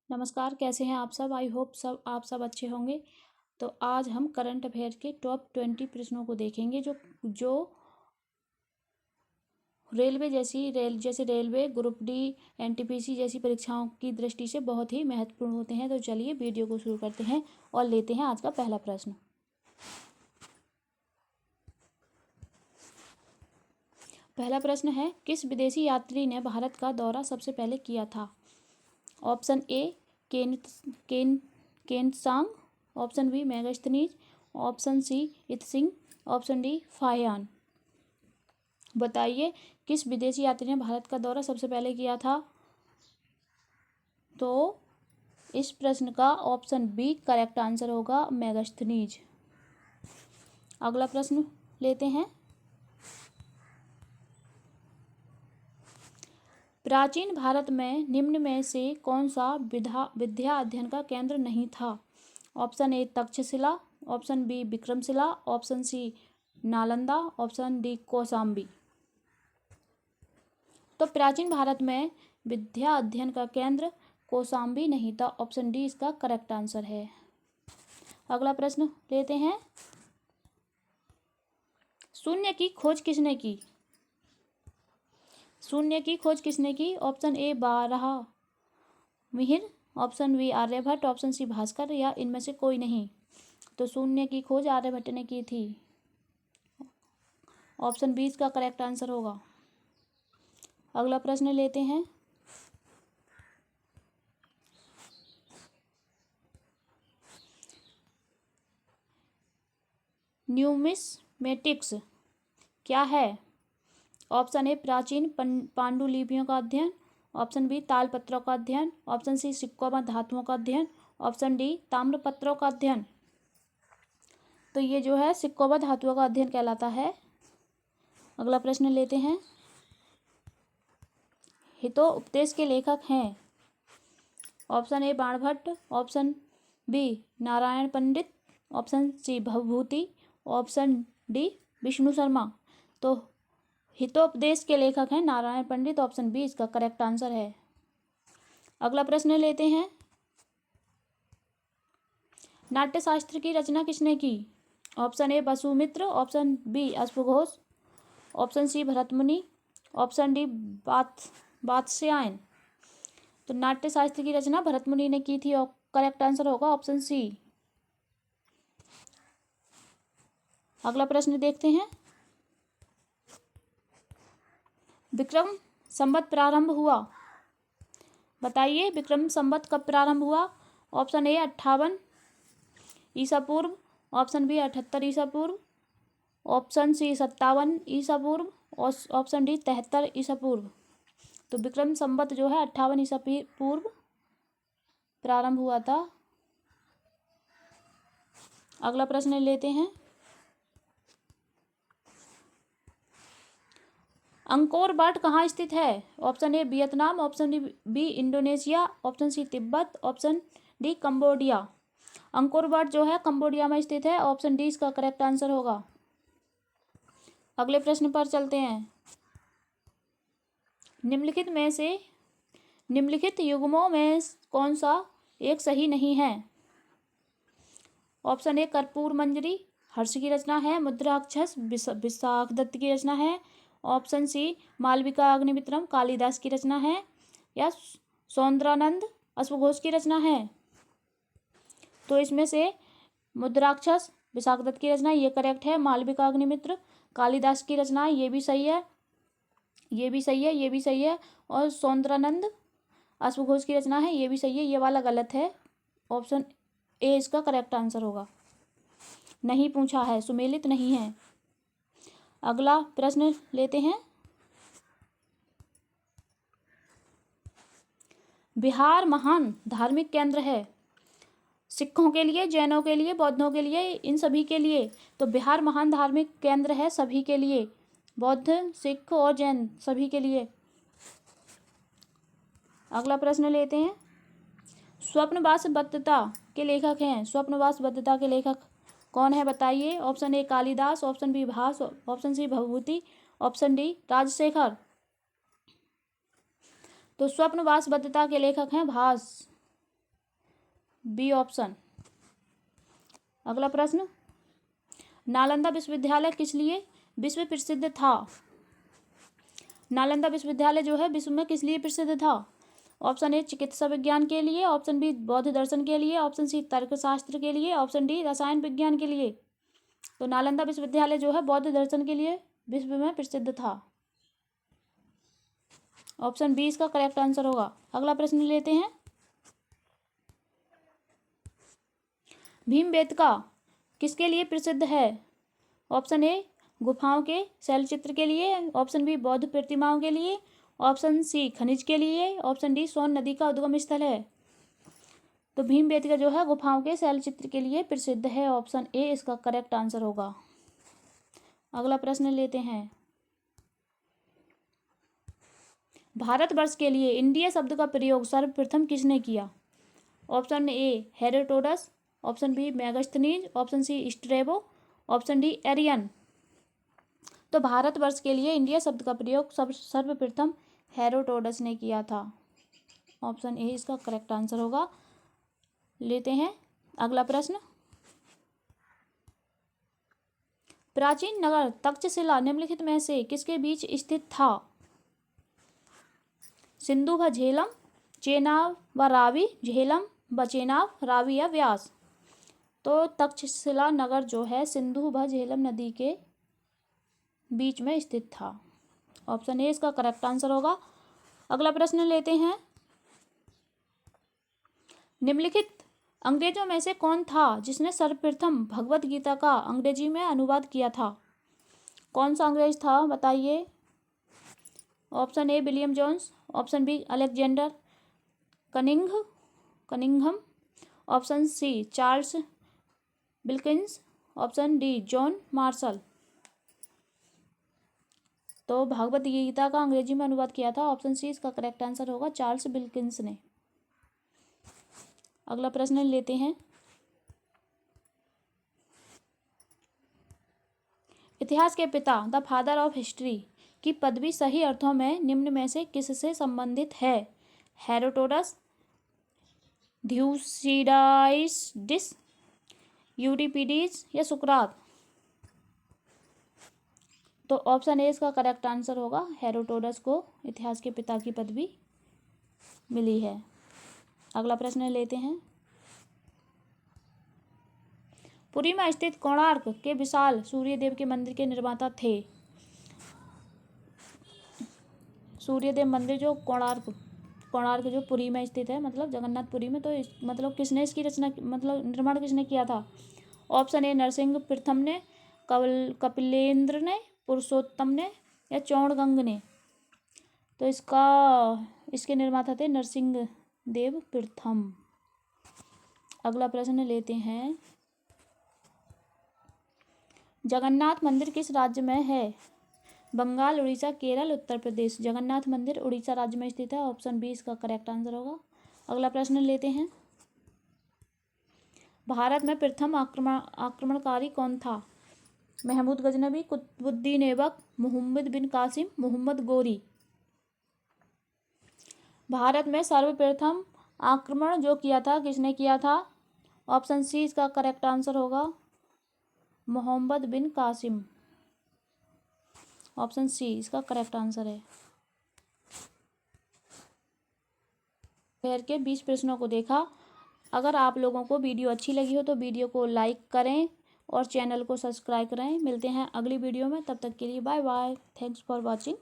नमस्कार, कैसे हैं आप सब। आई होप आप सब अच्छे होंगे। तो आज हम करंट अफेयर के टॉप 20 प्रश्नों को देखेंगे जो जैसे रेलवे, ग्रुप डी, एनटीपीसी जैसी परीक्षाओं की दृष्टि से बहुत ही महत्वपूर्ण होते हैं। तो चलिए वीडियो को शुरू करते हैं और लेते हैं आज का पहला प्रश्न। पहला प्रश्न है, किस विदेशी यात्री ने भारत का दौरा सबसे पहले किया था? Option A Xuanzang, option B Megasthenes, option C Itsing, option D Fahien. बताइए किस विदेशी यात्री ने भारत का दौरा सबसे पहले किया था? तो इस प्रश्न का ऑप्शन बी करेक्ट आंसर होगा, मेगास्थनीज। अगला प्रश्न लेते हैं। प्राचीन भारत में निम्न में से कौन सा विद्या अध्ययन का केंद्र नहीं था? Option A Takshashila, option B Vikramashila, option C Nalanda, option D Kaushambi. तो प्राचीन भारत में विद्या अध्ययन का केंद्र कौशाम्बी नहीं था। ऑप्शन डी इसका करेक्ट आंसर है। अगला प्रश्न लेते हैं। शून्य की खोज किसने की? शून्य की खोज किसने की? Option A Varahamihira, option B Aryabhatta, option C Bhaskara या इनमें से कोई नहीं। तो शून्य की खोज आर्यभट्ट ने की थी। ऑप्शन बी इसका करेक्ट आंसर होगा। अगला प्रश्न लेते हैं। न्यूमिस्मेटिक्स क्या है? ऑप्शन ए प्राचीन पांडुलिपियों का अध्ययन, ऑप्शन बी तालपत्रों का अध्ययन, ऑप्शन सी सिक्कों व धातुओं का अध्ययन, ऑप्शन डी ताम्रपत्रों का अध्ययन। तो ये जो है सिक्कों व धातुओं का अध्ययन कहलाता है। अगला प्रश्न लेते हैं। हितोपदेश के लेखक हैं? Option A Banabhatta, option B Narayan Pandit, option C Bhavabhuti, option D Vishnu Sharma. तो हितोपदेश के लेखक हैं नारायण पंडित। ऑप्शन बी इसका करेक्ट आंसर है। अगला प्रश्न लेते हैं। नाट्यशास्त्र की रचना किसने की? Option A Vasumitra, option B अश्वघोष, option C Bharatamuni, option D Vatsyayana. तो नाट्यशास्त्र की रचना भरतमुनि ने की थी और करेक्ट आंसर होगा ऑप्शन सी। अगला प्रश्न देखते हैं। विक्रम संवत प्रारंभ हुआ? बताइए विक्रम संवत कब प्रारंभ हुआ? ऑप्शन ए 58 ईसा पूर्व, ऑप्शन बी 78 ईसा पूर्व, ऑप्शन सी 57 ईसा पूर्व, ऑप्शन डी 73 ईसा पूर्व। तो विक्रम संवत जो है 58 ईसा पूर्व प्रारंभ हुआ था। अगला प्रश्न लेते हैं। अंकोर वाट कहाँ स्थित है? Option A Vietnam, option B Indonesia, option C Tibet, option D Cambodia. Angkor Wat जो है कंबोडिया में स्थित है। ऑप्शन डी इसका करेक्ट आंसर होगा। अगले प्रश्न पर चलते हैं। निम्नलिखित युग्मों में कौन सा एक सही नहीं है? ऑप्शन ए कर्पूर मंजरी हर्ष की रचना है, मुद्राक्षस विशाखदत्त की रचना है, ऑप्शन सी मालविका अग्निमित्रम कालिदास की रचना है, या सौंदरानंद अश्वघोष की रचना है। तो इसमें से मुद्राक्षस विशाखदत्त की रचना ये करेक्ट है। मालविका अग्निमित्र कालिदास की रचना है, ये भी सही है, ये भी सही है, ये भी सही है। और सौंदरानंद अश्वघोष की रचना है, ये भी सही है। ये वाला गलत है। ऑप्शन ए इसका करेक्ट आंसर होगा। नहीं पूछा है, सुमेलित नहीं है। अगला प्रश्न लेते हैं। बिहार महान धार्मिक केंद्र है? सिखों के लिए, जैनों के लिए, बौद्धों के लिए, इन सभी के लिए। तो बिहार महान धार्मिक केंद्र है सभी के लिए, बौद्ध, सिख और जैन सभी के लिए। अगला प्रश्न लेते हैं। स्वप्नवासवदत्ता के लेखक हैं? स्वप्नवासवदत्ता के लेखक कौन है बताइए? Option A Kalidasa, option B Bhasa, option C Bhavabhuti, option D Rajashekhara. तो स्वप्नवासवदत्ता के लेखक हैं भास। B option. अगला प्रश्न, नालंदा विश्वविद्यालय किस लिए विश्व प्रसिद्ध था? नालंदा विश्वविद्यालय जो है विश्व में किस लिए प्रसिद्ध था? ऑप्शन ए चिकित्सा विज्ञान के लिए, ऑप्शन बी बौद्ध दर्शन के लिए, ऑप्शन सी तर्कशास्त्र के लिए, ऑप्शन डी रसायन विज्ञान के लिए। तो नालंदा विश्वविद्यालय जो है बौद्ध दर्शन के लिए विश्व में प्रसिद्ध था। ऑप्शन बी इसका करेक्ट आंसर होगा। अगला प्रश्न लेते हैं, भीमबेटका किसके लिए प्रसिद्ध है? ऑप्शन ए गुफाओं के शैलचित्र के लिए, ऑप्शन बी बौद्ध प्रतिमाओं के लिए, ऑप्शन सी खनिज के लिए, ऑप्शन डी सोन नदी का उद्गम स्थल है। तो भीमबेटका जो है गुफाओं के शैलचित्र के लिए प्रसिद्ध है। ऑप्शन ए इसका करेक्ट आंसर होगा। अगला प्रश्न लेते हैं, भारतवर्ष के लिए इंडिया शब्द का प्रयोग सर्वप्रथम किसने किया? Option A Herodotus, option B Megasthenes, option C Strabo, option D Arrian. तो भारतवर्ष के लिए इंडिया शब्द का प्रयोग सर्वप्रथम हेरोडोटस ने किया था। ऑप्शन ए इसका करेक्ट आंसर होगा। लेते हैं अगला प्रश्न, प्राचीन नगर तक्षशिला निम्नलिखित में से किसके बीच स्थित था? सिंधु व झेलम, चेनाब व रावी, झेलम व चेनाब, रावी या व्यास। तो तक्षशिला नगर जो है सिंधु व झेलम नदी के बीच में स्थित था। ऑप्शन ए इसका करेक्ट आंसर होगा। अगला प्रश्न लेते हैं, निम्नलिखित अंग्रेजों में से कौन था जिसने सर्वप्रथम भगवत गीता का अंग्रेजी में अनुवाद किया था? कौन सा अंग्रेज था बताइए? Option A William Jones, option B Alexander Cunningham, option C Charles Wilkins, option D John Marshall. तो भगवत गीता का अंग्रेजी में अनुवाद किया था। ऑप्शन सी इसका करेक्ट आंसर होगा, चार्ल्स विल्किंस ने। अगला प्रश्न लेते हैं, इतिहास के पिता द फादर ऑफ हिस्ट्री की पदवी सही अर्थों में निम्न में से किससे संबंधित है? हेरोडोटस, थ्यूसिडाइडिस, यूरिपिडीज या सुकरात। तो ऑप्शन ए इसका करेक्ट आंसर होगा, हेरोडोटस को इतिहास के पिता की पदवी मिली है। अगला प्रश्न लेते हैं, पुरी में स्थित कोणार्क के विशाल सूर्यदेव के मंदिर के निर्माता थे? सूर्यदेव मंदिर जो कोणार्क जो पुरी में स्थित है, मतलब जगन्नाथपुरी में, तो मतलब किसने इसकी रचना, मतलब निर्माण किसने किया था? ऑप्शन ए नरसिंह प्रथम ने, कपिलेंद्र ने, पुरुषोत्तम ने या चौड़गंग ने। तो इसके निर्माता थे नरसिंह देव प्रथम। अगला प्रश्न लेते हैं, जगन्नाथ मंदिर किस राज्य में है? बंगाल, उड़ीसा, केरल, उत्तर प्रदेश। जगन्नाथ मंदिर उड़ीसा राज्य में स्थित है। ऑप्शन बी इसका करेक्ट आंसर होगा। अगला प्रश्न लेते हैं, भारत में प्रथम आक्रमणकारी कौन था? महमूद गजनवी, कुतुबुद्दीन ऐबक, मोहम्मद बिन कासिम, मोहम्मद गोरी। भारत में सर्वप्रथम आक्रमण जो किया था किसने किया था? ऑप्शन सी इसका करेक्ट आंसर होगा, मोहम्मद बिन कासिम। ऑप्शन सी इसका करेक्ट आंसर है। पैर के 20 प्रश्नों को देखा। अगर आप लोगों को वीडियो अच्छी लगी हो तो वीडियो को लाइक करें और चैनल को सब्सक्राइब करें। मिलते हैं अगली वीडियो में, तब तक के लिए bye bye. Thanks for watching.